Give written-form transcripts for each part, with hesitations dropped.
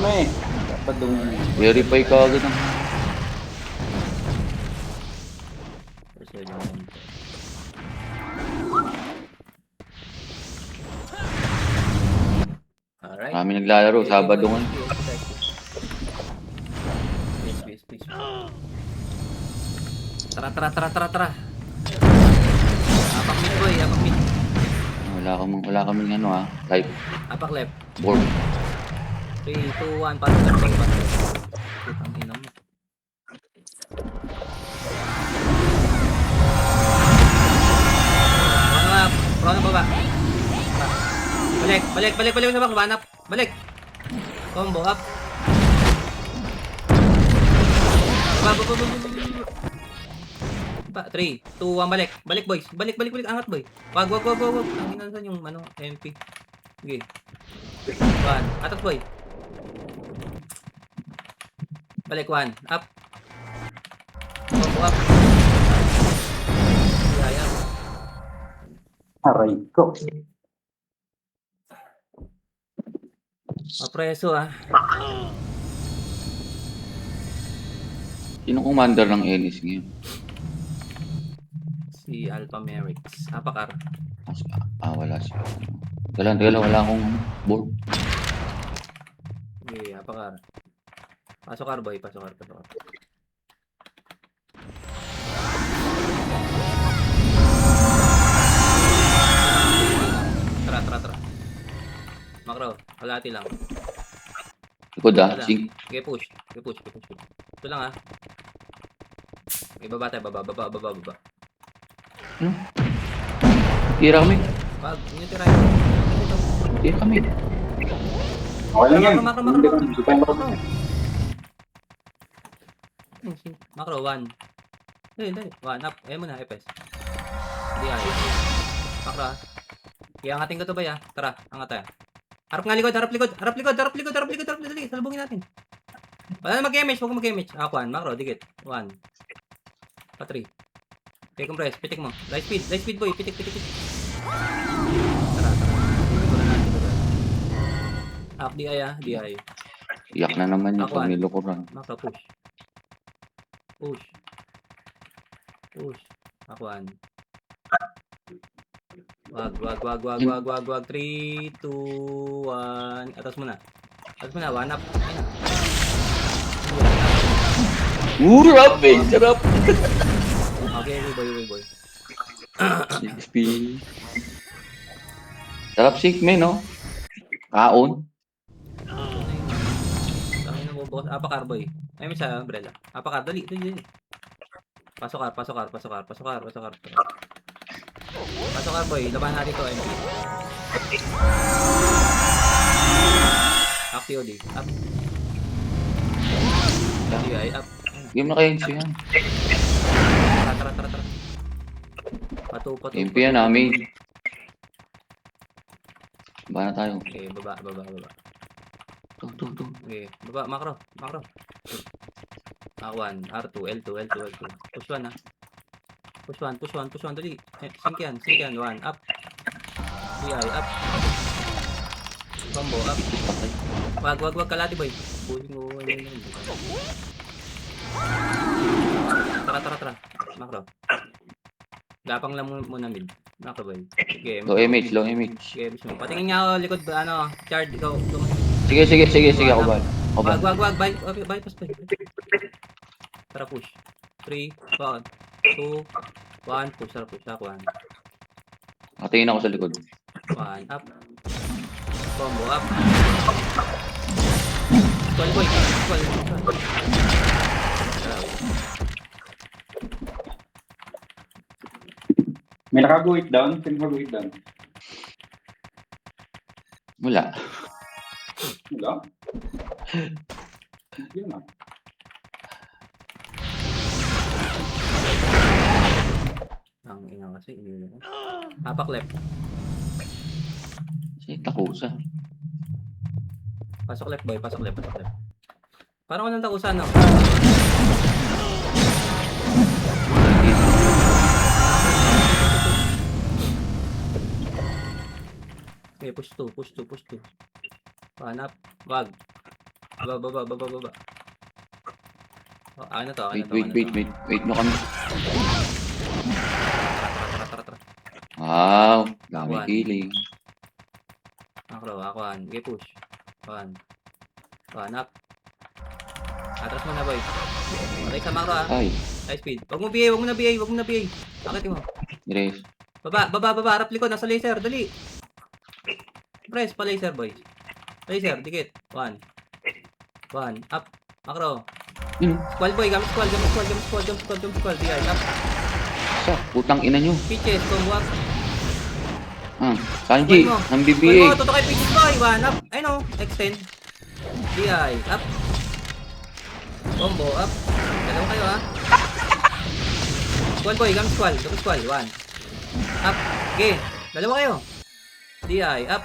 kami. Dapat dong... Verify ka agad ang... Alright. Kami naglalaro, Sabado nga. Please. Tara. Apak mid boy, apak mid. Wala kaming ano type Apak left. board. 3, 2, 1, pasok left boy, pasok left. Putang ina mo. Prone baba. Balik sa box, banap. Balik. Combo up. Ba, 3, 2, 1, balik. Balik boys. Balik. Angat boy. Wag. Ang inasan yung MP. Sige. 1. Atak boy. Balik 1. Up. Combo up. Ayan. Aray ko. Mapreso Sino commander ng Ennis ngayon? Si Alpha Merix. Apakar. Wala siya. Wala akong board. Okay, apakar. Pasok boy. Tara. Makro, kalati lang. Likod Wala. Sing. Okay, push. Ito lang Okay, baba tayo. Baba. Tira kami. Wag, yun yung tirahin. Tira kami. Okay lang yan. Makro. Makro, 1. Dali. 1 up. Ayaw mo na, FS. Hindi ayaw. Makro Iangatin ko to ba Tara, angat tayo. Harap likod. Dali, salubungin natin. Wala na mag-image, huwag mag-image. Ako, 1, Makro, dikit. 1. Pa 3. Okay, compress, pitik mo. Light speed boy, pitik. Tara. Up, DI. Iyak na naman yung Ako, pagnilukuran. Makro, push. Ako, 1. Wag. 3, 2, 1. Atas mo na. 1 up. Sarap! Okay, boy. 6P. Sarap sikme, no? Kaon. Tangin na mo, boss. Apakar, boy. Ay, may sa umbrella. Apakar, dali. Pasok kar, boy. Laban natin to, MP. Up, TOD. Up. DI, up. Game na kayo siya. Tara. Patu. MP yan namin. Baba na tayo. Okay, baba. Ito. Okay, baba, makro. R1, R2, L2. Push 1 Push 1, dali. Sink yan. 1, up. DI, up. Combo, up. Wag, kalati boy. Pulling mo. Tara. Makro. Gapang lang muna mid. Makro boy. Game. Low image. Game mo. Patingin nga ako likod, Chard, ikaw. Sige, ako ba? Wag. Bypass boy. Tara, push. 3, 2, 1, push. Ako, 1. Nakatingin ako sa likod. 1, up. Combo, up. Squall, boy. May nakaguhit down. Sino nakaguhit down? Wala. Yun na. Ang ina kasi. Apak left. Si Takusa. Pasok left, boy. Parang walang takusan, no? Okay, push 2. Pan up. Wag. Baba. Oh, ano to? Wait nyo kami. Tara. Wow, dami One. killing. Ako. Okay, push. One up. Atras mo na, boy. Okay, sa macro, ah. Ay, High speed. Wag mo na BA. Akit mo. Grace. Baba. Harap likod. Nasa laser. Dali. Press pa laser, boy. Laser, dikit. One. Up. Macro. Yun. Squall, boy. Gamit squall. Jump squall. DI. Up. Sa, putang ina nyo. Pitches. Combo up. Sanji, Squall mo. ng Squall BBA. mo. Tutok kay pitches, boy. One up. Ay, no. Extend. DI. Up. Combo up. Dalawa kayo, ha. Squall, boy. Gamit squall. One. Up. Okay. Dalawa kayo. DI. Up.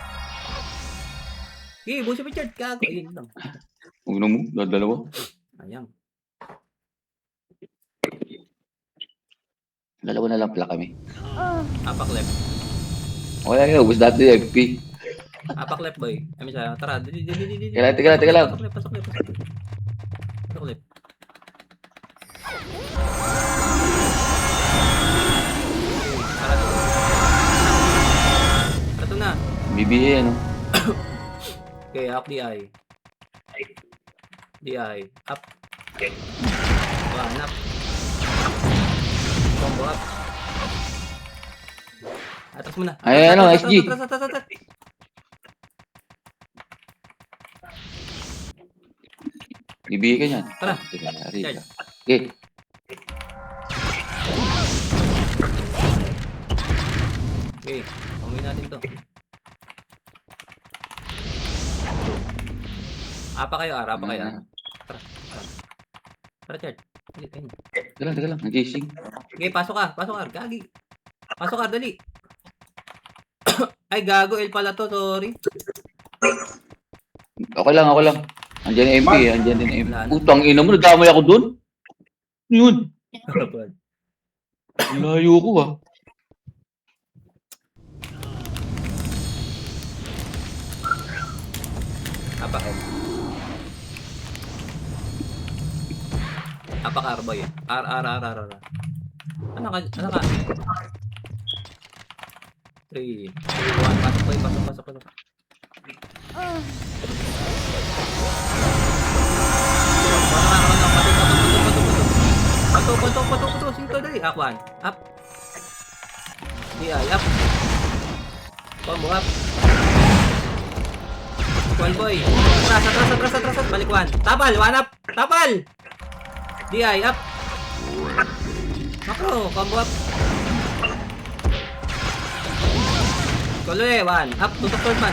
Okay, buso Richard. Gago. Ayun lang. Huwag na mo, dalawa. Ayan. Dalawa na lang pala kami. Apak left. Wala yun, ubus dati yung FP. Apak left, boy. Kami siya. Tara. Dili. Teka lang. Pasok left. Tara to na. BBA, ano? Okay, up DI. Up. One up. Combo up. Atras mo na. Ay, ano, SG. Atras. BBA ka niyan. Tara. Teka, ari Charge. ka. Okay. Okay, umuwi natin to. Apa kayo. Tara, Chad. Teka lang. Nag-chasing. Okay, pasok ka. Gagi. Pasok ka, dali. Ay, gago. El pala to, sorry. Okay lang. Andiyan yung MP, andiyan din yung MP. Wala na. Putang ina mo, nadamay ako dun. Yun. Layo ko ah. Apa ka? Apa ka, Arboy? R. Ano ka? 3, 2, 1. Pasok, boy. Pasok. Patok. Sinto dali. Aquan. Up. DI. Up. Combo up. One boy. Atras. Balik one. Tapal. One up. Tapal. DI. Up. Macro. Combo up. Koloy. One. Up. Tutok third man.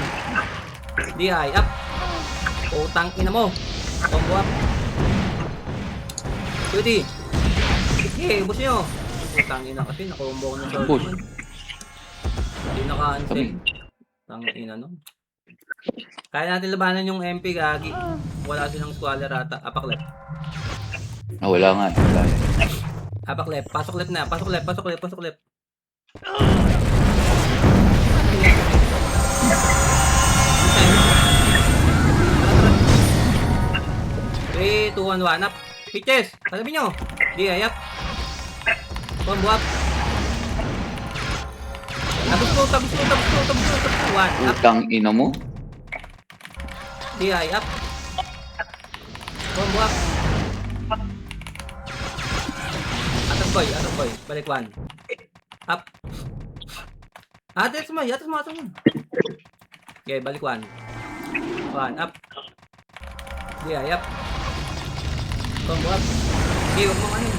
DI. Up. Utang ina mo. Combo up. Judy. Okay, ubos nyo. Utang ina kasi. Nakombo ko ng third Ubos. man. Hindi naka-ansel. Kami. Utang ina no. Kaya natin labanan yung MP, gagi. Wala silang squaller ata. Apak left. Wala nga. Apak left. Pasok left na. Pasok left. 3, 2, 1, 1 up. Pitches. Sabi nyo. Di ayap. Combo up. Tapos ko. 1 up. Utang ina mo. Di ayap. Combo up. Atas boy. Balik 1. Up. Atas mo. Okay, balik 1. 1 up. Di ayap. Combo up. Okay, huwag mo kanin.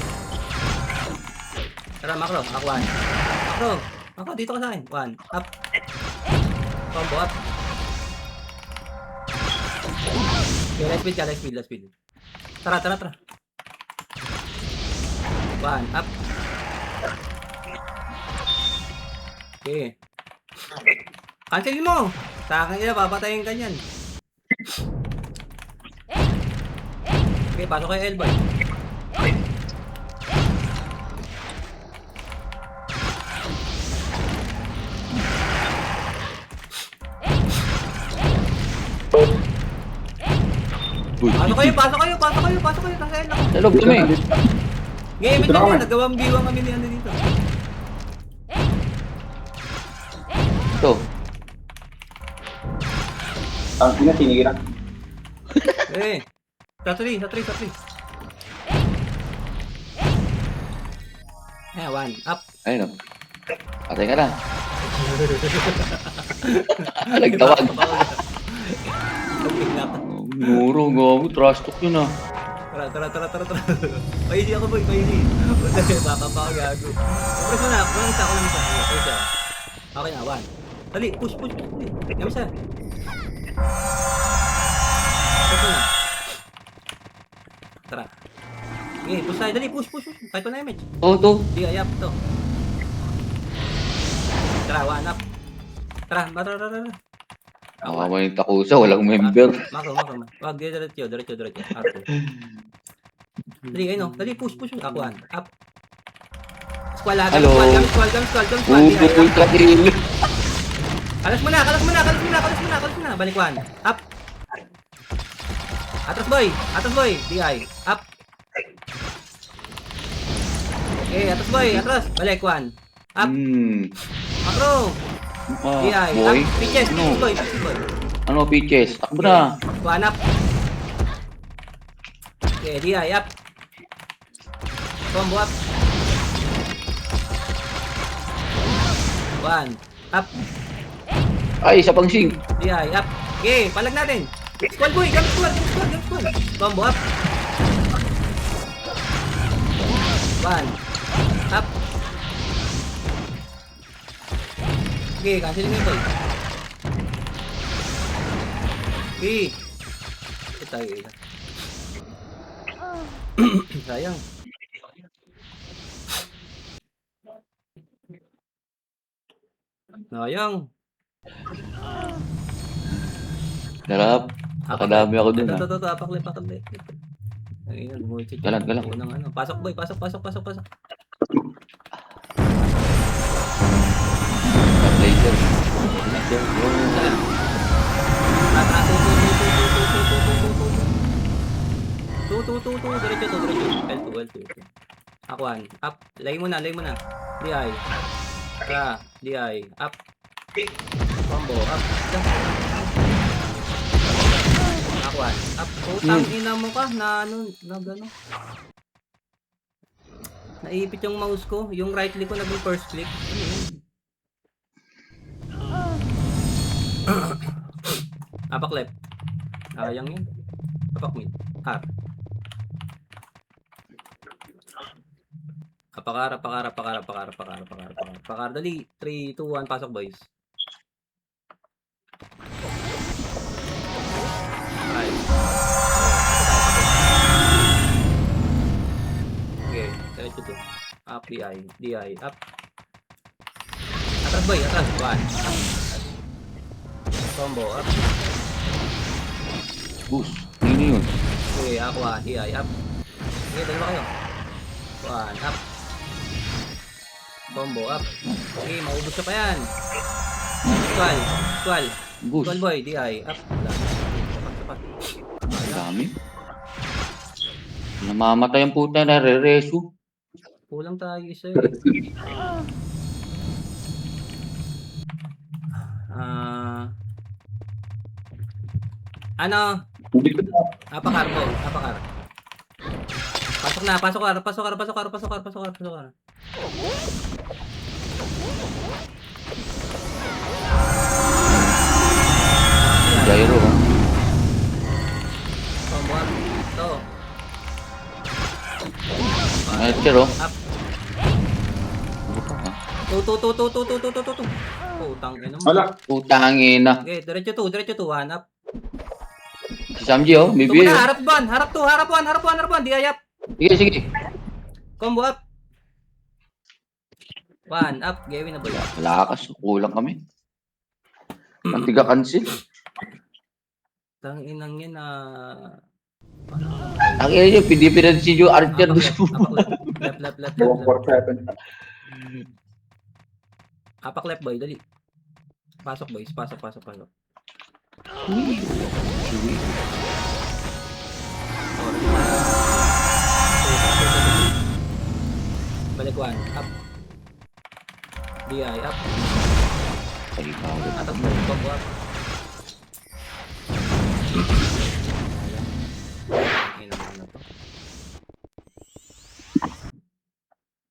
Tara, macro. Ako 1. Macro. Ako, dito ka sa akin. 1. Up. Combo up. Okay, last speed. Tara. 1. Up. Okay. Cancel mo. Sa akin ina, papatayin ka niyan. Okay, pasok kay Elboy. Uy, Pasok kayo, pasok kayo, pasok kayo, pasok kayo. Nasa L ako. Sa loob kami. Game Dito na kami. yun, nagawang biwang kami ni ano dito. Ito. Ang ina, tinira. Eh, sa 3, sa 3, sa 3. Eh, 1, up. Ayun o. Patay ka na. Nagtawag. Nuro, gago. Trash talk yun ah. Tara. Paisi ako boy, paisi. Baka pa ako gago. Press mo na, walang isa, walang isa. Okay siya. Okay na, 1. Dali, push. Yung isa. Press mo na. Tara. Okay, push tayo. Dali, push. Kahit pa na image. To. Di, ayap to. Tara, 1 up. Tara. Nakama yung takusa. Walang member. Mako. Wag, diretso. R2. Dali, ayun o. Dali, push. Ako, 1. Up. Squall, Hello. squall. Di, ayap. Ultra kill. Kalas mo na. Balik 1. Up. Atras boy. DI. Up. Okay, atras boy. Atras. Balik 1. Up. Macro. DI. Boy. Up. Pitches boy. Ano, pitches? Takbo na. 1 up. Okay, DI. Up. Combo up. 1. Up. Ay, isa pang sing. DI. Up. Okay, palag natin. Squall boy. Jump squall. Combo up. 1. Up. Okay, cancelin mo ito. Okay. Tayo. Sayang. Sarap. Nakadami ako dun ah. Ito, apaklip. Ayun, bumulit. Galang. Unang ano. Pasok boy, pasok. Laser. Diretso. L2. Akuan. Up. Lay mo na. DI. Tara. DI. Up. Combo. Up. Akuan. Up. Utang ina mo ka. Gano. Naipit yung mouse ko. Yung right click ko naging first click. Ano yun? Apak left. Sayang yun. Apak mid. R. Pakar. Dali. 3, 2, 1. Pasok boys. Right. Okay. Diretso to. Up. DI. Up. Atras boy. 1. Up. Combo. Up. Boost. Yun. Okay. Ako. DI. Up. Okay. Dalawa kayo. 1. Up. Combo. Up. Okay. Maubos siya pa yan. Squall. Boost. Squall boy. DI. Up. Sapat. Ang dami. Namamatay ang puta na re-resu. Kulang tayo isa eh. Ano? Apakar. Pasok ka. Gyro. Combo up. To. Archer oh. Up. To. Putang ina mo. Wala. Putangin na. Okay, diretso to. 1 up. Si Samji oh. Ito Bibi. na, harap 1. Di ayap. Sige. Combo up. 1 up. Gawin na boy. Lakas. Kulang kami. Mantiga cancel. Tang inang yan Ang ina nyo, pinipinansin yung Archer doon. Left. 147. Apak left boy, dali. Pasok boys, pasok. Balik 1, up. DI, up. Pagkakagod. Atas boy, combo up. Ayun naman na to.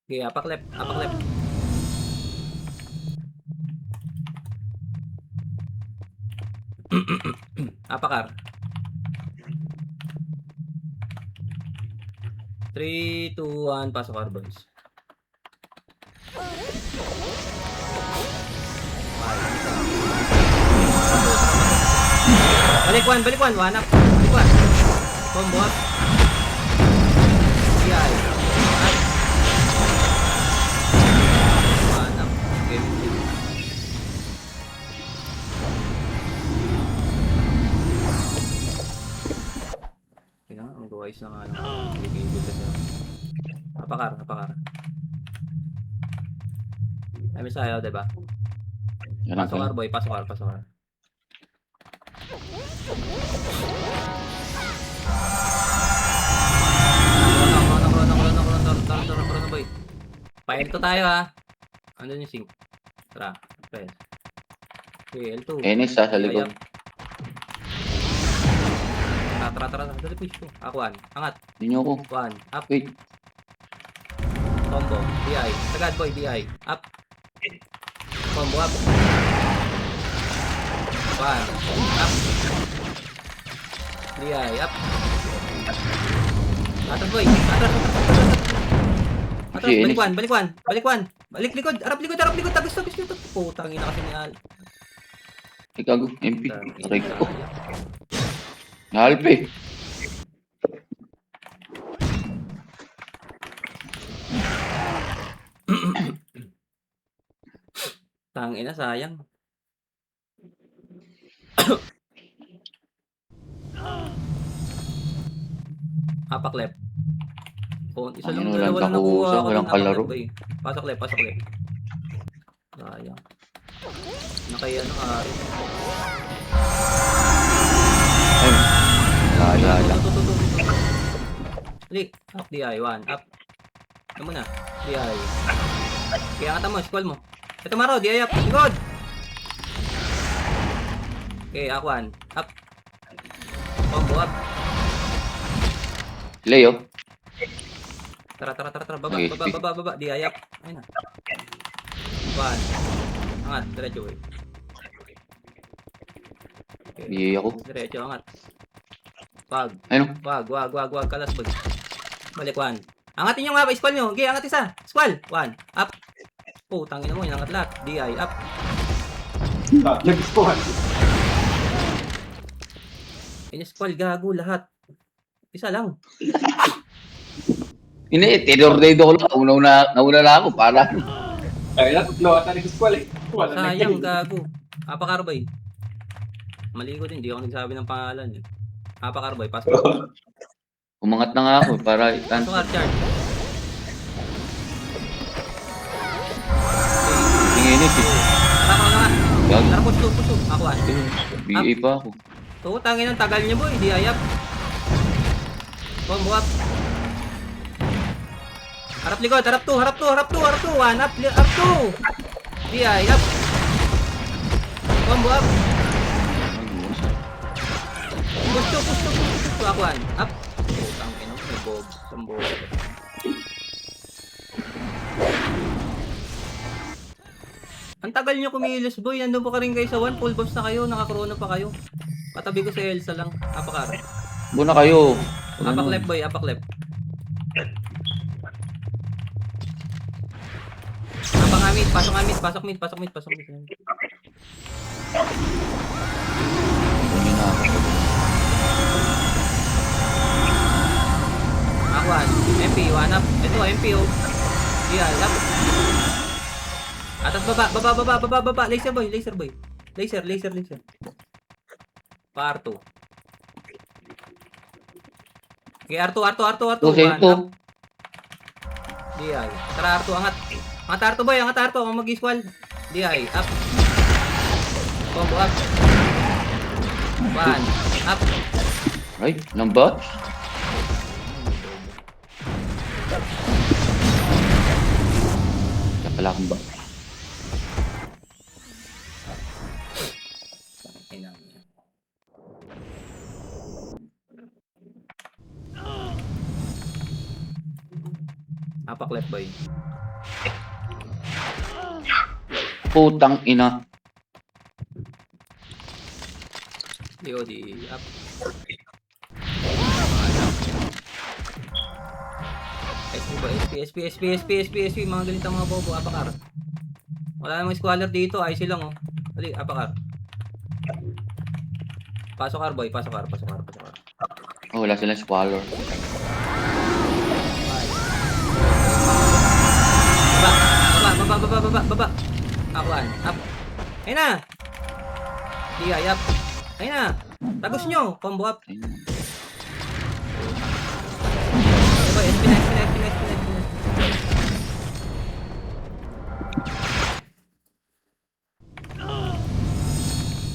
Okay, apak left, apak left. Apakar. 3, 2, 1, pasok car boys. Balik 1, 1 up. Balik 1. Combo up. DI. Up. 1 up. Game. Kaya ang guys na ano. Bigay ko sa apakar. Ay, sayo, diba? Yan ang Pasok car boy, pasok car. Corona boy. Fire to tayo ha. Ano yung sync? Tara, press. Okay, L2. Enes sa likod. Tara. Dali push ko. Akuan. Angat. Hindi nyo ako. 1. Up. Wait. Combo. DI. Sagad boy. DI. Up. Combo up. 1. Up. DI. Up. Atas boy. Atas. Si Balik Enes. 1. Balik likod. Harap likod. Tagos. Putang ina kasi ni Al. Ikago. MP. Aray ko. Nahalp eh. Tangina, sayang. Apak left. Oh, isa lang Ayun, walang dalawa lang nakuha takusa, ako. walang ng apak kalaro. left, boy. Pasok left. Sayang. Nakaya na ka. Ay, laya lang. Click. Up DI. 1. Up. Ano muna? DI. Kaya angatan mo. Squall mo. Ito maro. DI up. Likod. Okay. Akuan. Up. Combo up. Leo. Tara. Okay, Baba. DI up. Ayun na. 1. Angat. Diretso boy. Okay. Di ako. Diretso. Angat. Wag. Ano? Wag. Kalas boy. Balik 1. Angatin nyo nga ba? Squall nyo. Okay, angat isa. Squall. 1. Up. Putang ina mo. Inangat lahat. DI. Up. Nag-spawn. In-squall. Gago lahat. Isa lang. Hindi, tinordado ko lang. Nauna na ako para. Ay, natutlo ata nag-spawn eh. Sayang. Gago. Apakarbay. Mali ko din. Hindi ako nagsabi ng pangalan. Apakarbay. Pasok. Umangat na nga ako para Pasok Archard. Tinginis eh. Tara ko na nga. Gag. Tara puso. Akuan. BA pa ako. Tangin ang tagal niya boy. DI up. Combo up. Harap likod. Harap 2. 1 up. Up 2. DI up. Combo up. Push. Akuan. Up. Putang ina. May bob. Sambo. Ang tagal nyo kumilos boy. Nandun po ka rin kayo sa 1. Full buffs na kayo. Naka-corona pa kayo. Patabi ko sa Elsa lang. Apakar. Buna kayo. Apak left boy. Apak left. Pasok mid. Hindi na ako. Akuan. MP. 1 up. Ito MP oh. Yeah. Up. Atas baba. Laser boy. Laser. Pa R2. Okay, R2. Tusin to. DI. Tara R2, angat. Angat R2 boy, Ang mag-squall. DI, up. Combo up. 1, up. Ay, lambat. Wala akong ba? Ina niya. Apak left boy. Putang ina. DOD up. SP ba? SP. Mga ganitong mga bobo. Apakar. Wala namang squaller dito. IC lang oh. Dali, apakar. Pasok car boy. Pasok car. Oh, wala silang squalor. Baba. Akuan. Up. Ayun na. DI up. Ayun na. Tagos nyo. Combo up. Ayun. Boy, SP na.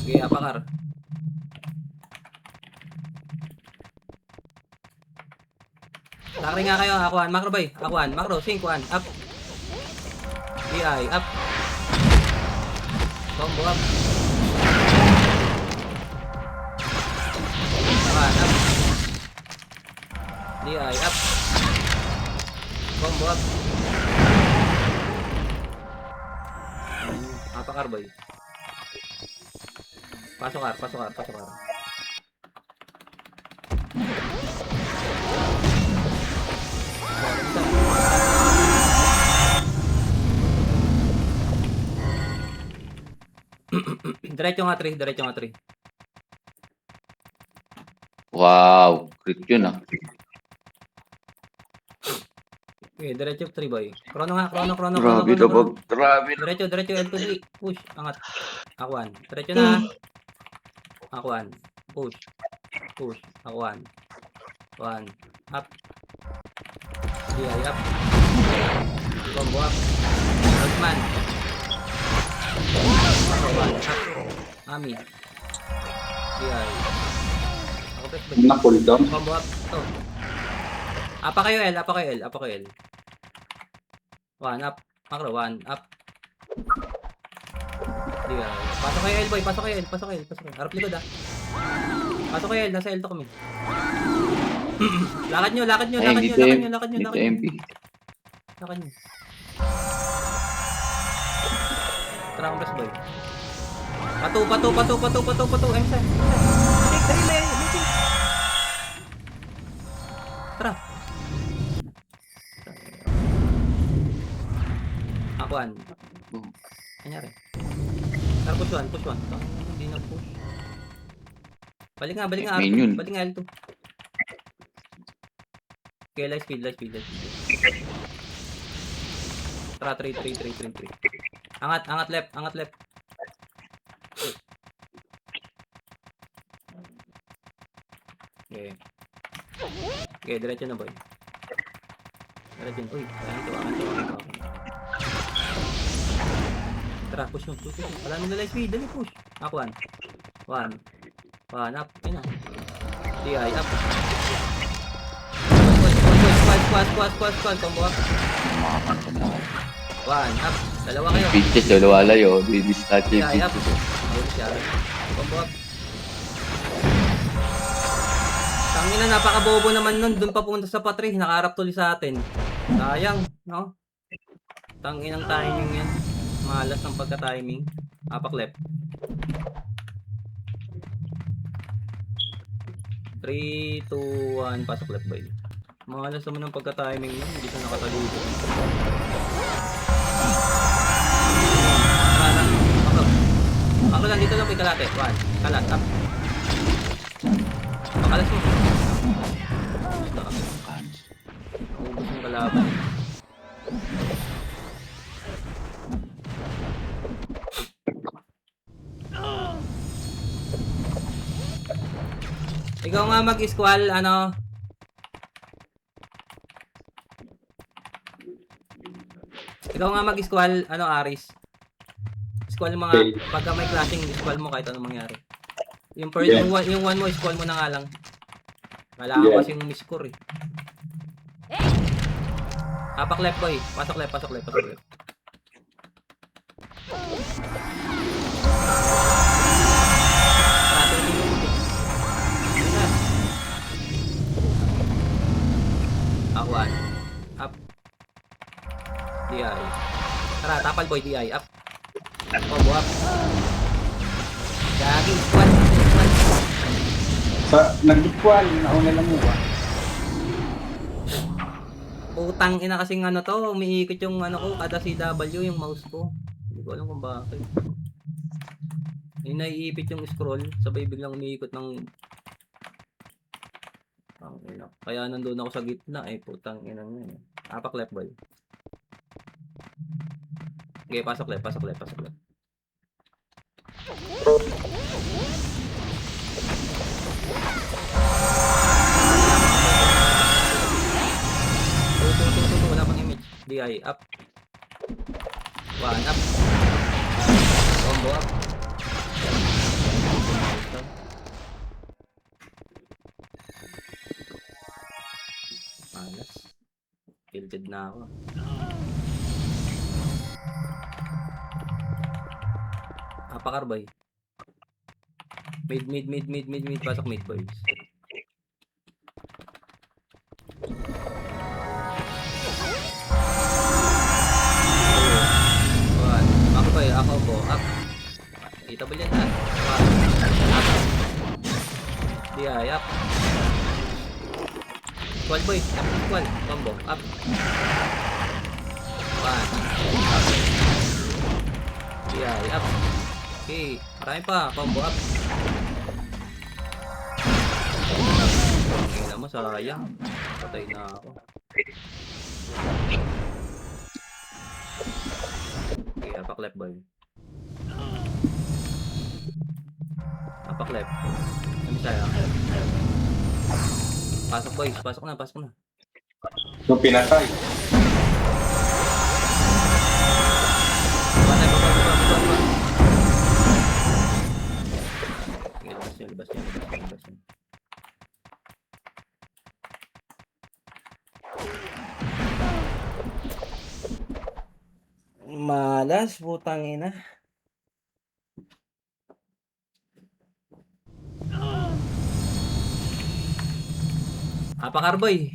Okay, apakar. Lakri nga kayo, akuan. Macro boy. Akuan. Macro. Sync, kuan. Up. DI up. Combo up. Akuan up. DI up. Combo up. Apakar boy. Pasok car. Diretso nga 3. Wow, crit yun ah. Okay, diretso 3 boy. Chrono nga. Grabe na bag. Grabe na. Diretso L2 push, angat. Akuan. Diretso na. Akuan. Push. Akuan. Akuan. Up. DI up. Combo up. Rodman. Akuan. Up. Ami. DI. Ako press ba? Na-pull down. Combo up. To. Apa kayo L. One up. Macro, one up. DI. Pasok kayo L boy. Pasok kayo L. Harap likod ah. Pasok kayo L. Nasa L to kami. Lakad nyo. Dito MP. Lakad nyo. Tara akong press boy. Patu. MC. Dali, may. Tara. Akuan. Anyari. Tara, push one. Hindi na push. Balik nga. Minion. Balik nga L2. Okay, light speed. Tara, 3. Angat left. Okay, diretso na boy. Uy, angat. Tara, push mo. Wala nang light speed, dali push. Akuan. One up. Ayun na. DI up. Squad. Combo up. One up. Dalawa kayo. Pitches, wala layo. Di-dispatch yung DI up. pitches. Combo up. Tangina, napakabobo naman nun. Doon pa punta sa patri. Nakaharap tuloy sa atin. Sayang, no? Tanginang timing yan. Malas ng pagka-timing. Apak left. 3, 2, 1. Pasok left boy. Malas naman ng pagka-timing yan. Hindi ka nakataluto. Ako lang dito lang kay kalate. 1. Kalat. Up. Pakalas mo. Ubus yung kalaban. Ikaw nga mag-squall, ano? Ikaw nga mag-squall, ano, Aris? Squall mo nga, Okay. pagka may clashing, squall mo kahit anong mangyari. Yung first, Yeah. yung one mo, squall mo na nga lang. Kailangan Yeah. kasing miss-score eh. Apak left boy, pasok left. Akuan. Up. DI. Tara, tapal boy, DI. Up. Combo up. Gagi, squad. Sa nag-equal, nauna lang mo ba? Utang ina kasing ano to, umiikot yung ano ko, kada CW yung mouse ko. Hindi ko alam kung bakit. Yung naiipit yung scroll, sabay biglang umiikot ng ang ina. Kaya nandun ako sa gitna eh, putang ina nyo eh. Apak left boy. Okay, pasok left, pasok left, pasok left. Tuh, wala pang image. DI, up. One, up. Combo up. Malas. Tilted na ako. Apakarbay. Mid. Pasok mid, boys. Ako po, up. Kita ba yan? Up. DI, up. Squad boy, squad. Combo, up. One. Up. DI, up. Okay, marami pa. Combo, up. Tingnan mo, sayang. Patay na ako. Okay, apak left boy. Apak left. Ano saya? Pasok boys, pasok na. So, pinatay. Baba. Okay, labas niya. Malas, putang ina. Apakarboy.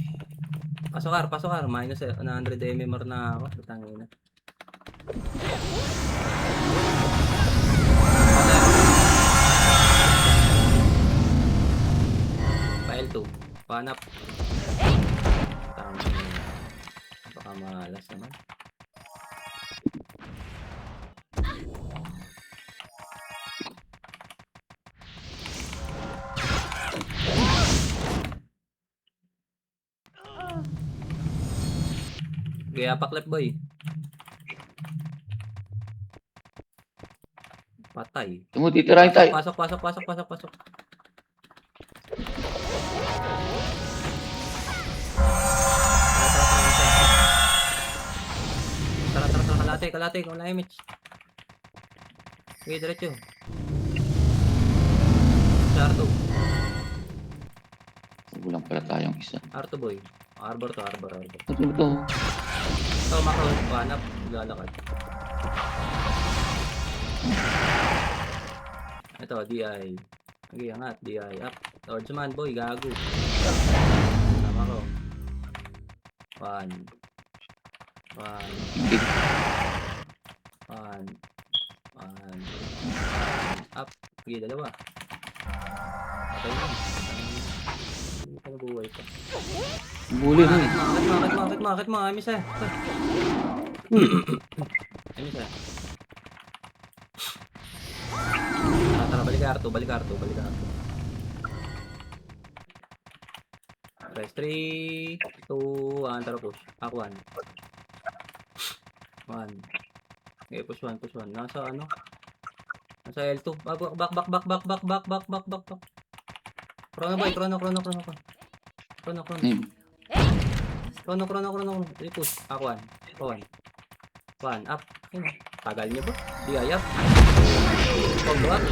Pasokar. Minus 100 MMR na ako. Putang ina. File 2. Panap. Tama. Baka malas naman. Kaya apak left boy. Patay. Tumutitirahin tayo. Pasok. Tara. Kalate. Kung wala image. Okay, diretso. Sa R2. Kulang pala tayong isa. R2 boy. Arbor to. Ito. Ito, macro. Hanap. Lalakad. Ito, DI. Okay, angat. DI. Up. Swordsman boy. Gago. Tama ko. One. Up. Okay, dalawa. Okay na. Hindi pa nabuhay pa. Buli na. Bakit mo? Amis eh. Tara, balik arto. Press 3, 2, 1, tara push. Ako 1. Okay, push 1. Nasa ano? Nasa L2. Back. Chrono boy. Chrono. Push. Ako 1. 1 up. Tagal niyo ba? DI up. Combo up.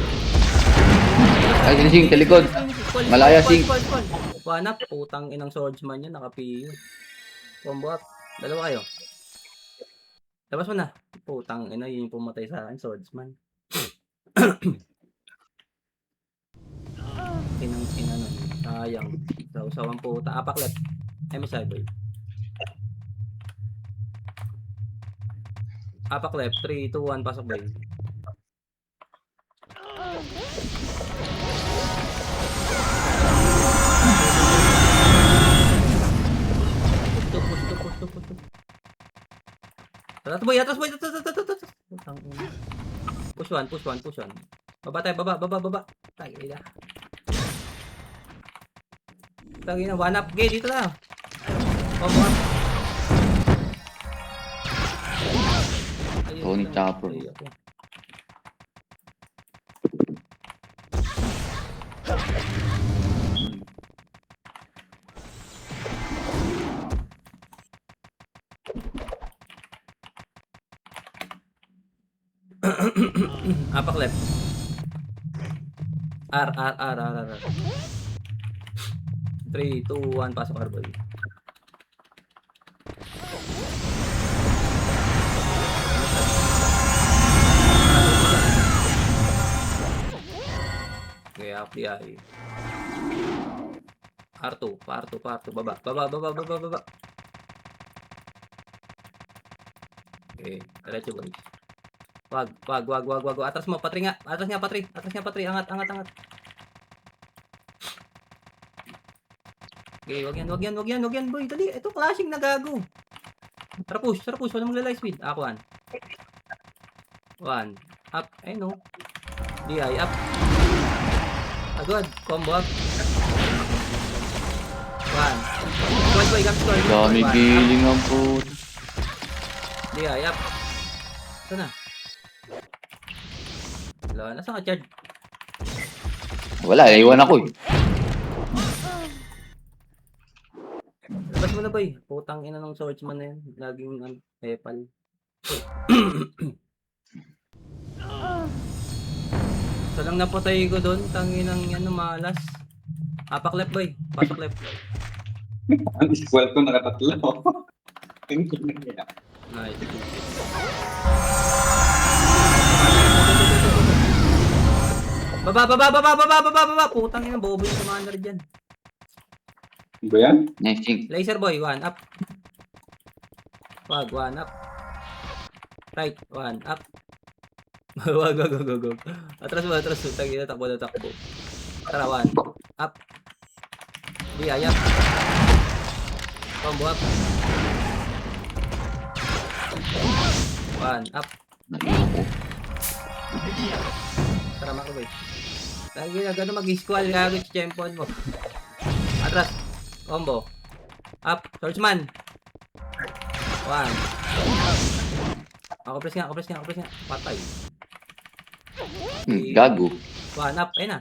Ay, sinising, sa likod. Malaya, sing. 1 up. Putang inang swordsman yun. Naka-PU. Combo up. Dalawa kayo. Labas mo na. Putang ina, yun yung pumatay sa akin, swordsman. Inang ina nun. Sayang. Sausawan puta. Apak left. MSI boy. Apak left. 3, 2, 1. Pasok boy. Push to. Atras boy. Atras. Putang ina. Push one. Baba tayo. Baba. Tayo ina. Tayo ina. One up. Okay, dito na. Combo up. Tony Chopper. Apak left. R. 3, 2, 1. Pasok R boy. Okay, up di ay. R2. Baba. Okay, diretso boy. Wag. Atras mo, patri nga. Atras niya, patri. Angat. Okay, wag yan, boy. Dali, ito clashing na gago. Tara push. Wala maglalay speed. Ako, 1. Up. Ay, no. DI, up. Agad. Combo up. 1. Squad, boy. Gam squad. Dami killing ang puta. DI, up. Ito na. Wala, nasa ka-charge? Wala, iwan ako eh. Labas mo na ba eh? Putang ina ng swordsman na yun. Laging epal. Isa lang napatay ko doon. Tanginang yan, malas. Apak left boy. Pasok left. Ang squad ko nakatatlo. Hindi na kaya. Nice. Baba. Putang ina, bobo yung commander dyan. Ano ba yan? Nice thing. Laser boy, 1 up. Wag, 1 up. Right, 1 up. Wag. Atras mo. Tangina, takbo. Tara, 1 up. Di, ayap. Combo up. 1 up. Naiwan ko. Tara, macro boy. Tangina, gano'n mag-squall gago sa champion mo. Atras. Combo. Up. Swordsman. 1. Ako press nga. Patay. Gago. 1 up. Ayun na.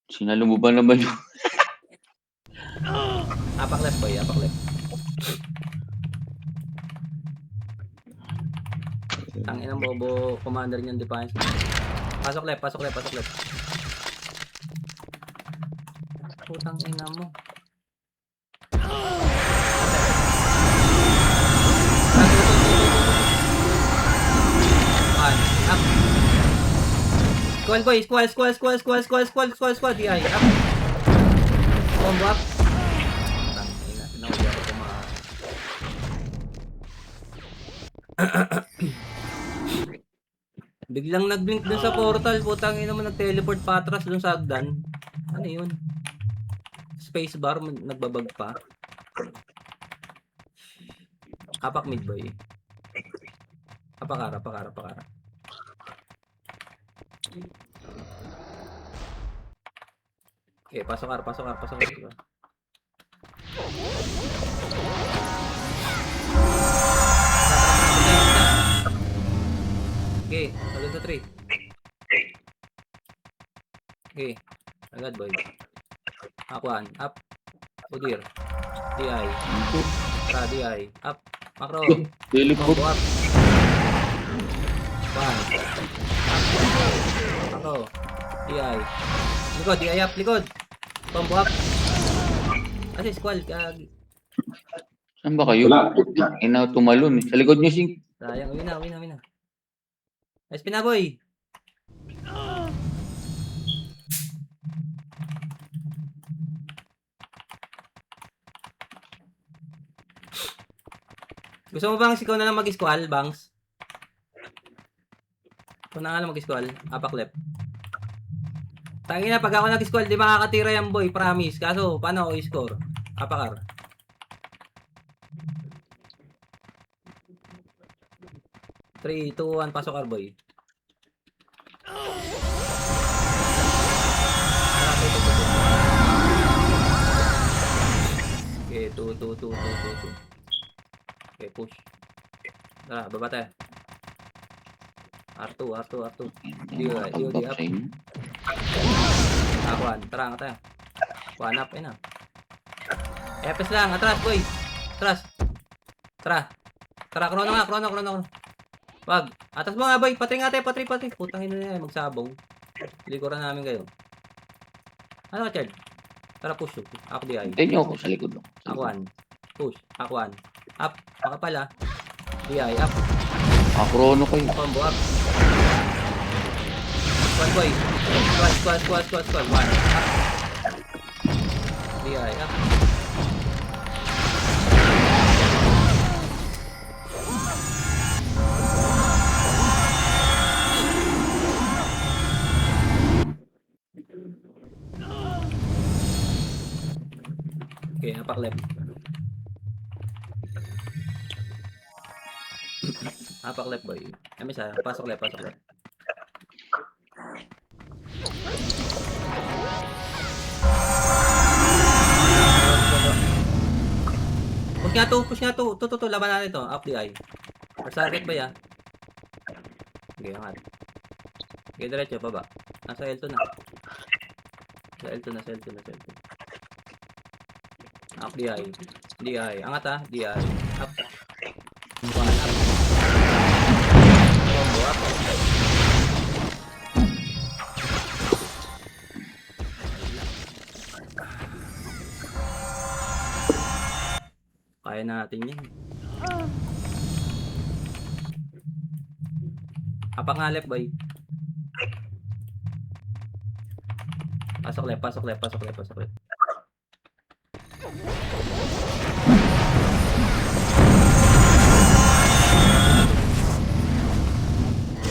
Sinalo mo ba naman yun? Apak left boy. Tangina bobo commander niyan defiance. Pasok left. Putang ina mo. Up. Squall boy, squall. Di ay. Up. Combo up. Tangina, sinawala ako kumain. Biglang nag-blink dun sa portal, putang ina mo, nag-teleport pa atras dun sa hagdan. Ano yun? Spacebar, nagbabag pa. Apak mid boy. Apakara. Okay, pasok R. Okay, agad sa 3. Okay, agad boy. Akuan, up. Udir. DI. Tara, DI. Up. Macro. Teleport. Combo up. 1. Macro. DI. Likod, DI up, likod. Combo up. Kasi squall, gagi. Saan ba kayo? Wala. Ina tumalon. Sa likod nyo, Sing. Sayang, uwi na. Nice pinaboy. Gusto mo bang ikaw na lang mag-squall, Bangs? Ikaw na nga lang mag-squall. Apak left. Tangina, pag ako nag-squall, di makakatira yan, boy. Promise. Kaso, paano ako i-score? Apakar. Three, 2, 1, pasok ar, boy. Okay, 2. Okay, push. Tara, baba tayo. R2. Di Bak up. sa inyo. One. Tara, nga tayo. One up, na. Epes lang, atras, boy. Atras. Tara, krono nga. Wag. Atas mo nga, boy. Patri. Putang ina na yan, magsabong. Likuran namin kayo. Ano ka, Chad? Tara, push. Ako di ay. Hintayin nyo ako sa likod. Ako one. Push. Ako one. Up. Baka pala. Di ay. Up. Akrono kayo. Combo up. Squad, boy. Squad. One. Up. Di ay. Up. Okay, apak left. Apak left, boy. Kami sa pasok left. Push nga to. To, laban natin to. Up the eye. First target ba yan? Okay, angat. Okay, diretso, baba. Nasa L2 na. Sa L2 na. Up the eye. DI. Angat ha. DI. Up. One up. Combo up. Kaya natin yan. Apak nga left, boy. Pasok left.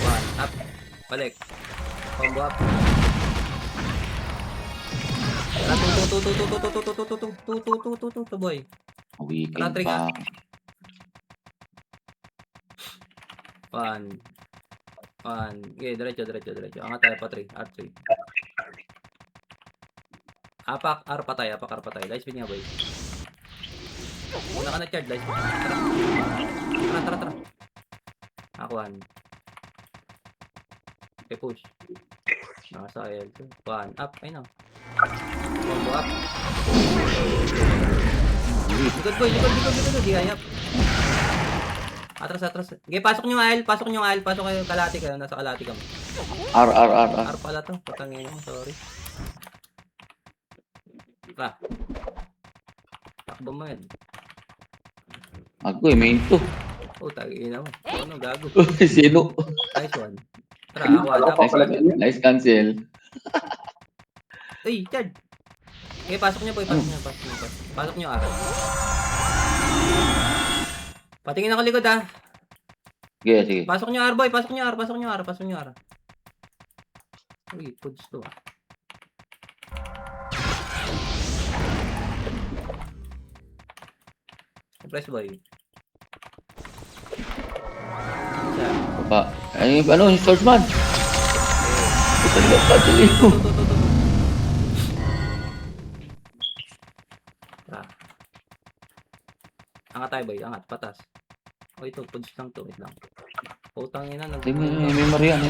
One, up. Balik. Combo up. Tu, boy. Weekend Ratri pa. nga. One. Okay, diretso. Angat tayo pa 3. R3. Apak R patay. Light speed nga, boy. Una ka na charge, light speed. Tara. Ako 1. Okay, push. Nasa L2. 1 up. Ay no. Combo up. Likod, boy. Di hayap. Atras. Okay, pasok nyo aisle. Pasok kayo. Kalati kayo. Nasa kalati kami. R. R pala to. Patangin mo. Sorry. Tara. Takbo mo yan. Ako main to. Oh, tagin na mo. Ano, gago. Sino? Nice one. Tara, ako up. Nice cancel. Uy, Chad. Okay, pasok nyo, boy. Pasok nyo, R. Patingin ako likod, ha. Sige. Pasok nyo, R, boy. Pasok nyo, R. Uy, puds to, ah. Press, boy. Isa. Baba. Ay, ano, yung swordsman. Patuloy ko. Angat tayo, boy. Angat, patas. O, ito, puds lang to. Wait lang. Putang ina, May Marian.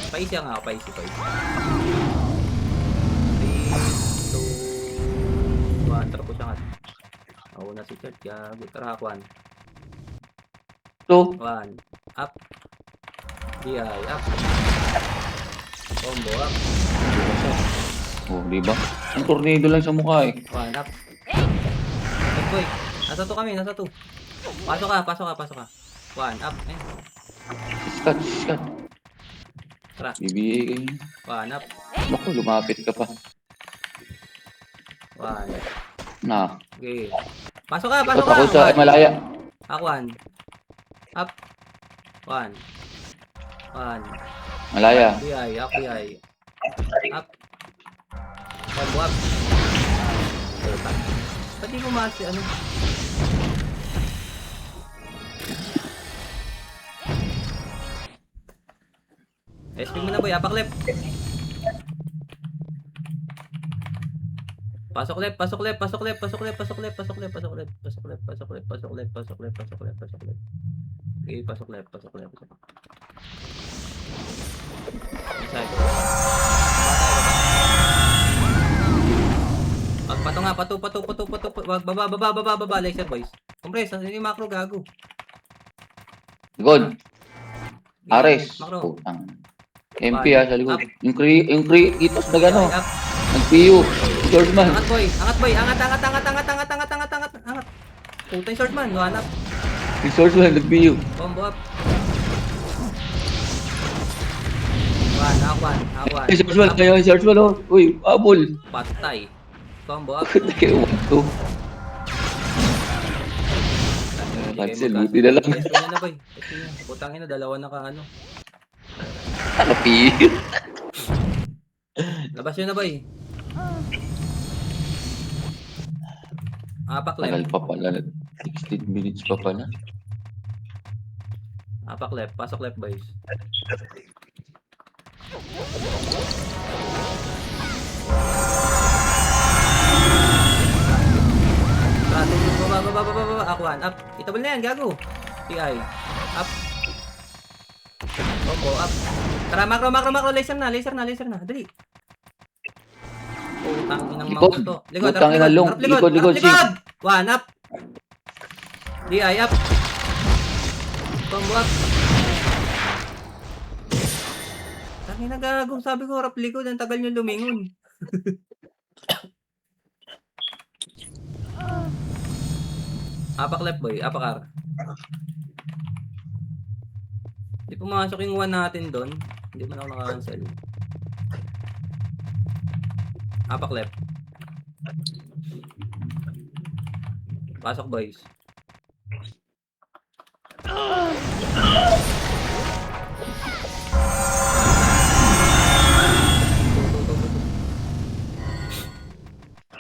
Paisi nga ako, paisi. 3, 2, 1. Tara po siya nga. Ako na si Chad. Gago. Tara, 1. 1. Up. DI. Up. Combo up. Oh, di ba? Ang tornado lang sa mukha eh. One up. Good boy. Nasa 2 kami, nasa 2. Pasok ka. One up. Eh. Siskat. Tara. Bibigay kayo. One up. Naku, lumapit ka pa. One. Na. Okay. Pasok ka. Ba't ako sa One. malaya? One. Up. One. Malaya. BI. Up. Up. Combo up. Ba't di mo mati ano? SP mo na boy, apak left. Pasok left. Okay, pasok left. Inside. Pato nga, pato. Wag, baba, laser boys. Compress, ano yung macro gago? Good. Ares. Macro. Putang. MP sa likod. Up. Yung itos na gano. Up. Nag-PU. Swordsman. Angat boy, angat. Puta yung short man, hanap. Yung swordsman, nag-PU. Combo up. One. Yung swordsman, kayo yung swordsman oh. Uy, abol. Patay. Combo up. Kaya 1-2. Cancel, buti na lang. SP na boy. Putang ina, dalawa na ka ano. Nag-PU. Labas yun na boy. Apak Tagal left. pa pala. 16 minutes pa pala. Apak left. Pasok left boys. Baba. Akuan. Up. Itabal na yan. Gago. PI. Up. Combo. Up. Tara. Macro. Laser na. Dali. Putang inang Likod. mangko to. Likod. Putang ina, long. Likod, sing. One up. DI up. Combo up. Tangina gago. Sabi ko rap likod. Ang tagal nyo lumingon. Apak left boy. Apak R. Hindi pumasok yung 1 natin doon. Hindi man ako naka-cancel. Apak left. Pasok boys.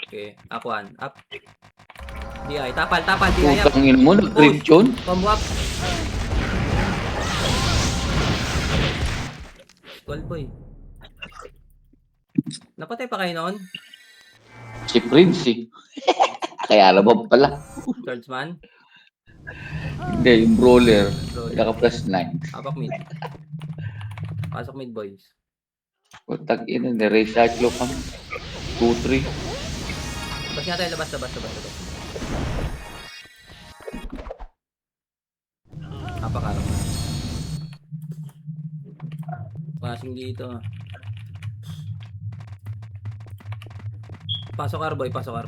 Okay, akuan. Up. DI, tapal, DI up. Putang ina mo, nag-trip yun. Combo up. Gold boy. Napatay pa kayo noon? Si Prince eh. Kaya alam pala. Swordsman? Hindi, yung brawler. Brawler. Naka plus 9. Apak mid. Pasok mid boys. Putang ina, ni-recycle kami. 2-3. Labas nga tayo, labas. Apakaraw. Passing dito. Pasok R boy, pasok R.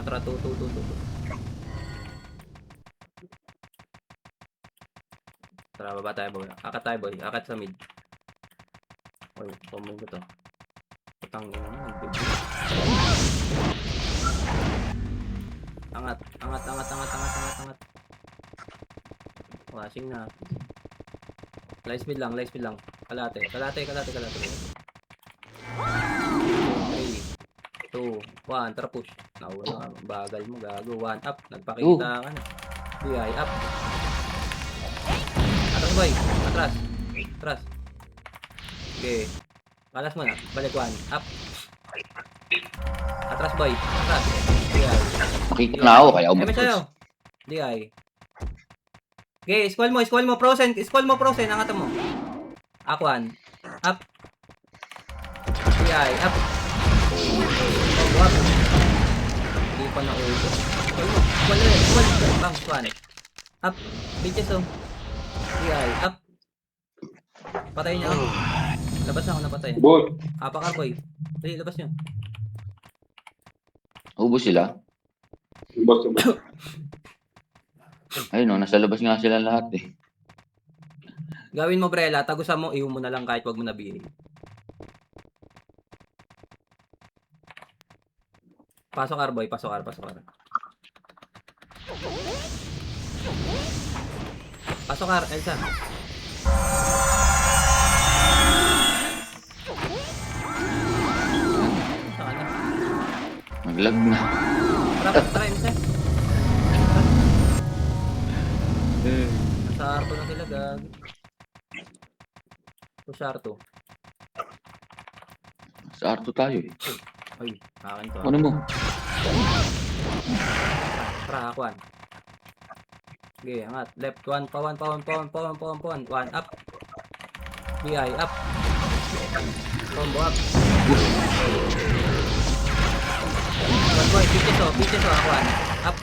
Tara, 2. Tara, baba tayo boy. Akat tayo boy, akat sa mid. Oy, pomong ko to. Putang ina mo, angat. Washing na. Light speed lang. Kalate. 3, 2, 1, tara push. Nauna ka, bagal mo, gago. 1 up, nagpakita ka na. BI up. Atras boy, atras. Okay. Kalas mo na, balik 1, up. Atras boy, atras. BI. Nakita na ako, kaya May umatras. sa'yo. DI. Okay, scroll mo, Frozen, angat mo. Aquan. Up. DI, up. Combo up. pa na ulo. Bang, swan. Up. Bitches oh. Real. Up. Patayin niyo. Labas na ako napatay. Ball. Apakar boy. Dali, labas niyo. Ubus sila. Ball. Ayun o, nasa labas nga sila lahat eh. Gawin mo, Brella. Tagusan mo. Iwan mo na lang kahit wag mo nabihin. Pasok ar boy. Pasok ar. Pasok ar. Pasok ar. Elsa. Saka na. Naglag na. Tara, Elsa. Nasa arto na sila, gag. Sa arto. Sa Arto tayo eh. Ay, akin to. Ano mo? Tara, akuan. Okay, angat. Left, one, pawan. One, up. BI, up. Combo, up. One boy, pitches, akuan. Up.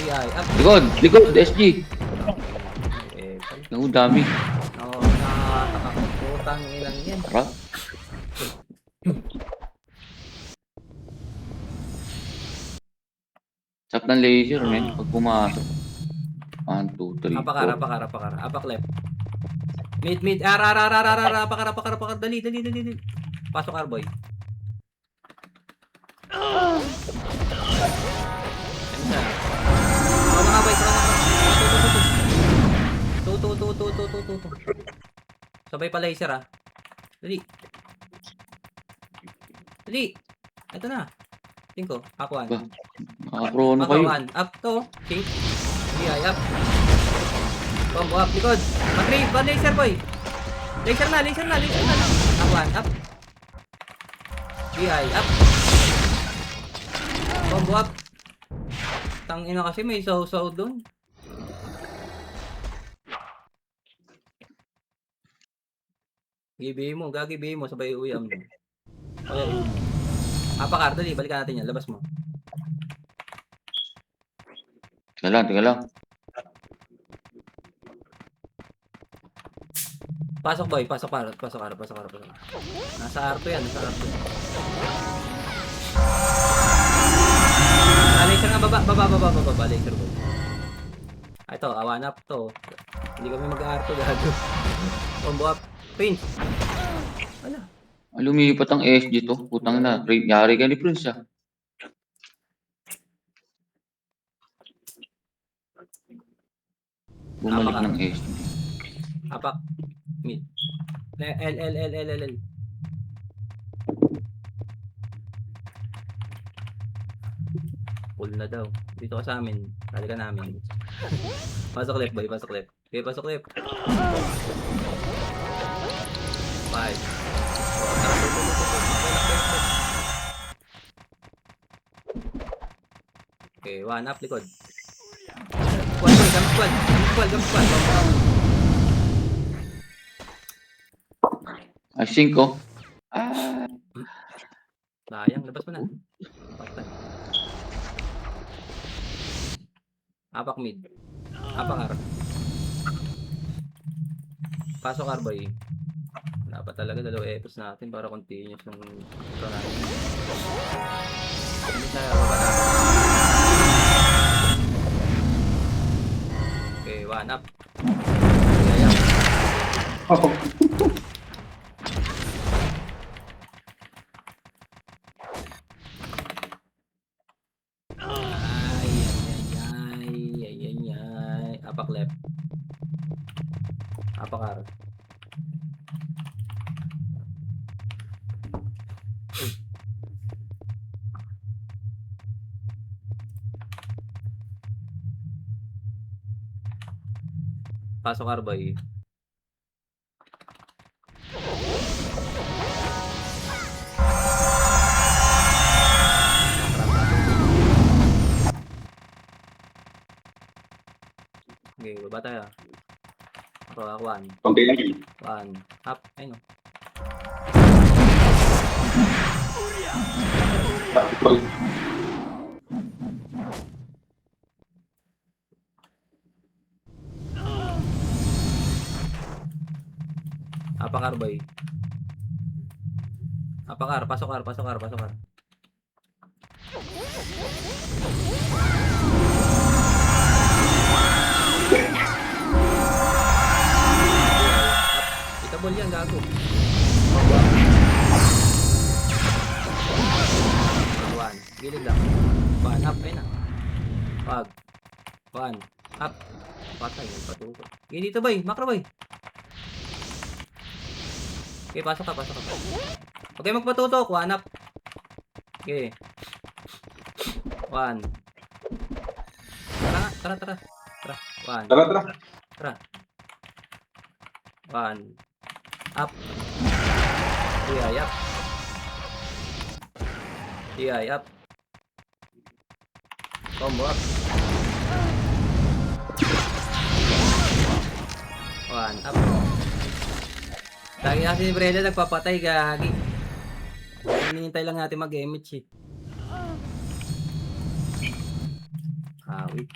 BI, up. Likod, SG. Eh, Naku, dami. nakakaputang ilang yan. Tara. Sap ng laser, men. Pag pumasok. 1, 2, 3, 4. Apak left. Mid. Apakar. Dali. Pasok arboy. Emsa. Ano nga boy? Tu. Sabay pa laser ah. Dali. Ito na. Tingko. Akuan. Ba? Nakakrono kayo. Pagawan. Up to. Pink. BI up. Combo up. Likod. Mag-rave. Laser boy. Laser na. Akuan. Up. BI up. Combo up. Tangina kasi may saw doon. Gagi mo. Sabay uyam mo. Okay. Apakar. Dali. Balikan natin yan. Labas mo. Teka lang. Pasok boy, pasok ara. Nasa arto yan. Laser nga baba, laser boy. Ito, awan up to. Hindi kami mag-arto, gago. Combo up, Prince. Wala. Lumipat ang SG to. Putang na. Yari ka ni Prince ah. Bumalik Apak, ng SG. Apak, mid. L. Full na daw. Dito ka sa amin. Talaga namin. Pasok left boy, pasok left. Okay, pasok left. 5. Okay, one up, likod. Gam squad. Ay, 5. Sayang, labas mo na. Patay. Apak mid. Apak ar. Pasok ar boy. Dapat talaga dalawa epos natin para continuous yung natin. Hindi tayo baba na. Okay, one up. Sayang. Oh. Ay. Apak left. Apak ar. Pasok Arboy. Okay, baba tayo. Ako, one. Konti lang yun. One. Up. Ayun o. Tactical. Apakar boy. Apakar, pasok kar, pasok kar, pasok kar. Itabol yan, gago. One. Gilid lang. One, up, ayun na. Wag. One, up. Patay, patuto. Okay, dito boy, macro boy. Okay, pasok ka, pasok ka. Okay, magpatutok. One up. Okay. One. Tara, nga, tara, tara. Tara. One. Tara, tara. Tara. One. Up. Yeah, up. Yeah, up. Combo up. One up. Lagi kasi ni Brenda nagpapatay, gagi. Hinihintay lang natin mag-image eh. Wait.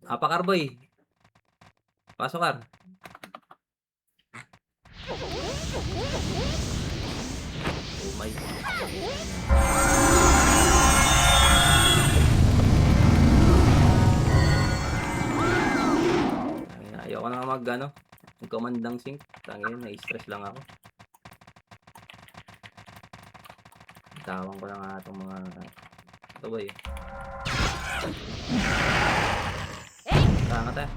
Apakar boy. Pasok kar. Oh my. Ayoko na mag-commandang sync. Tangin, na-stress lang ako. Tawang ko na nga itong mga... Ito ba eh? Tanga tayo.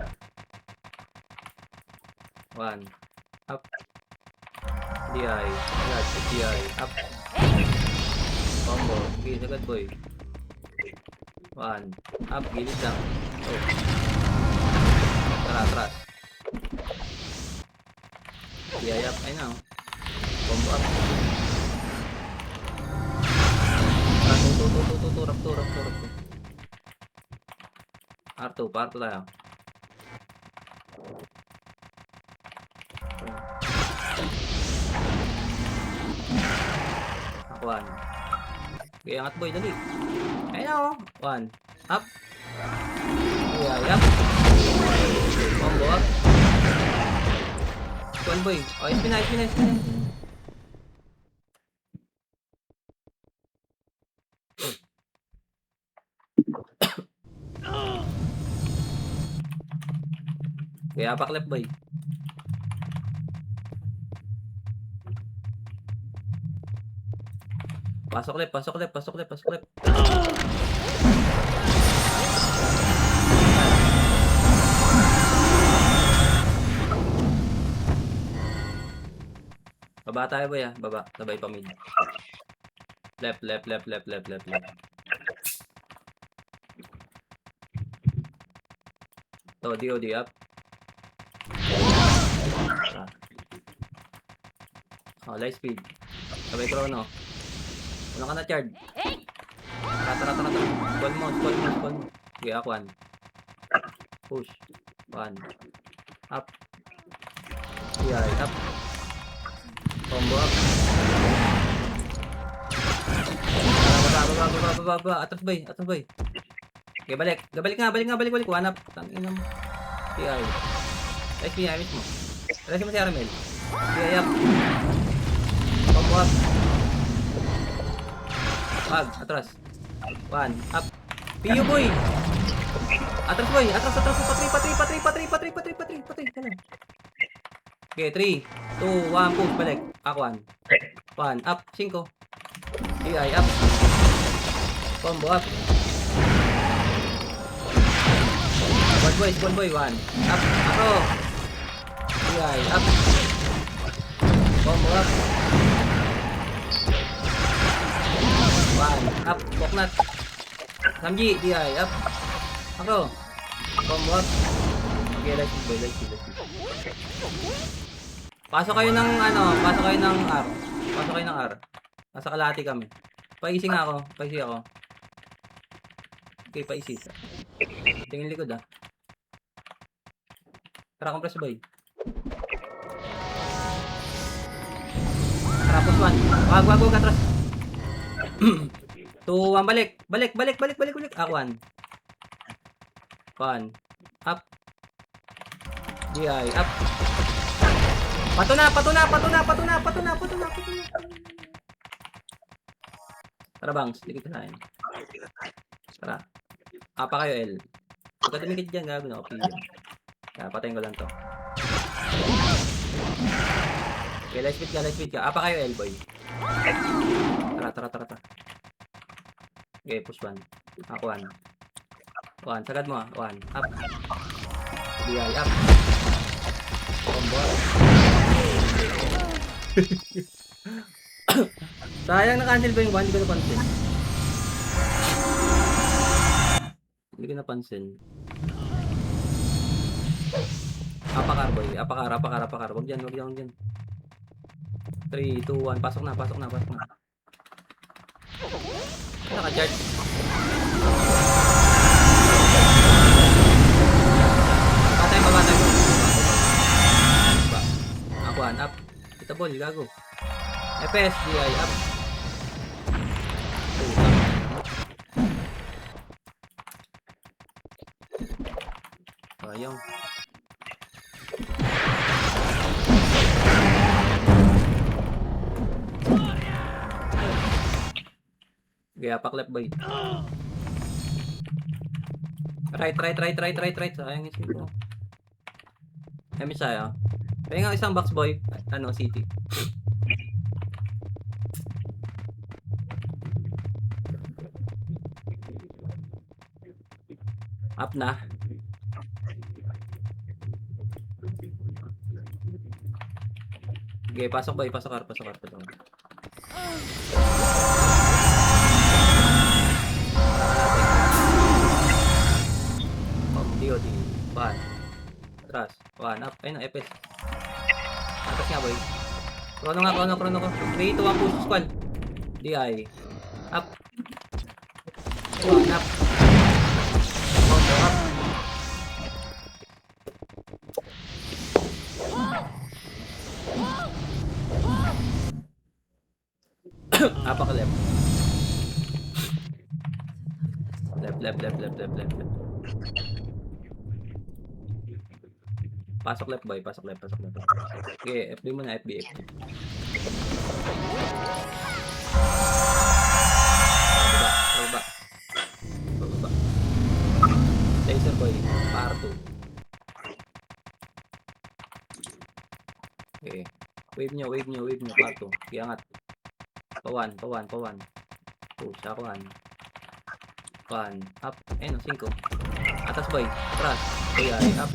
One. Up. DI. Agad. DI. Up. Combo. Gilid agad boy. One. Up. Gilid lang. Oh. Tara, atras. DI up. Ayun na oh. Combo up. Turap. R2 tayo. One. Okay, angat boy, dali. Ayun na oh. One. Up. Yeah, up. Combo up. One boy. Oh, spinay. Kaya paklep boy. Pasok lep. Baba tayo boy ah. Baba. Sabay pa mid. Left. To, DOD up. Oh, light speed. Sabay chrono. Wala ka na charge. Tara. Squall mo. Okay, ako one. Push. One. Up. Yeah, up. Combo up. Baba. Atras boy. Okay, balik. Balik. One up. Tangin mo. PI. Light PI mismo. Light mo si Aramel. PI up. Combo up. Wag, atras. One, up. PU boy. Atras boy. Patri. Tala. Okay, 3, 2, 1, push, balik. Ako 1, up, 5. PI, up. Combo up. Squad boy, 1. Up, ako. PI, up. Combo up. 1, up, Koknat. Samji, DI, up. Ako. Combo up. Okay, let's go. Pasok kayo ng R. Nasa kalahati kami. Paisi ako. Okay, paisi. Tingin likod ah. Tara, compress boy. 1. Wag, atras. 2, 1, balik. Balik. Ako 1. 1. Up. DI, up. Pato na. Tara, Bangs. Dikit na rin. Tara. Apa kayo, L. Huwag ka dumikit dyan, gago na. Okay yan. Kaya, patayin ko lang to. Okay, light speed ka. Apa kayo, L, boy. Tara. Okay, push 1. Ako 1. 1, sagad mo 1. Up. DI, up. Combo. Sayang na-cancel ba yung 1? Hindi ko napansin. Apakar, boy. Apakar. Wag dyan. 3, 2, 1. Pasok na. Naka-charge. Patay mo. Ako 1, up. Kita ball, gago. FS, DI, up. Ayong. Gaya pak left boy. Right. Sayang yung speed mo. Kami sayo. Kaya nga isang box boy. Ano, city. Up na. Okay, pasok boy. Pasok kar. DOD. 1. Atras. 1. Up. Ayun ang FS. Atas nga boy. Chrono ko. 3, 2, 1 push squad. DI. Up. 1 up. Combo up. Apa ka left. Left. Pasok left boy, pasok left. Okay, FB mo na, FB. Baba. Laser boy, par 2. Okay. Wave nyo, par 2. Iangat. Pawan. Push, ako 1. 1, up, ayun, 5. Atas boy, atras. Ay, up.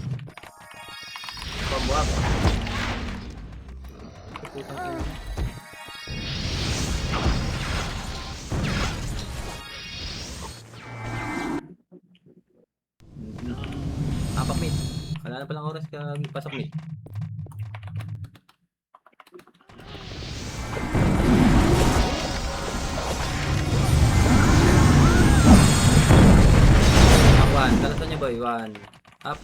Combo up. Putang ina. Apak mid. Wala na palang oras ka pasok mid. Kalasan niya boy, 1. Up.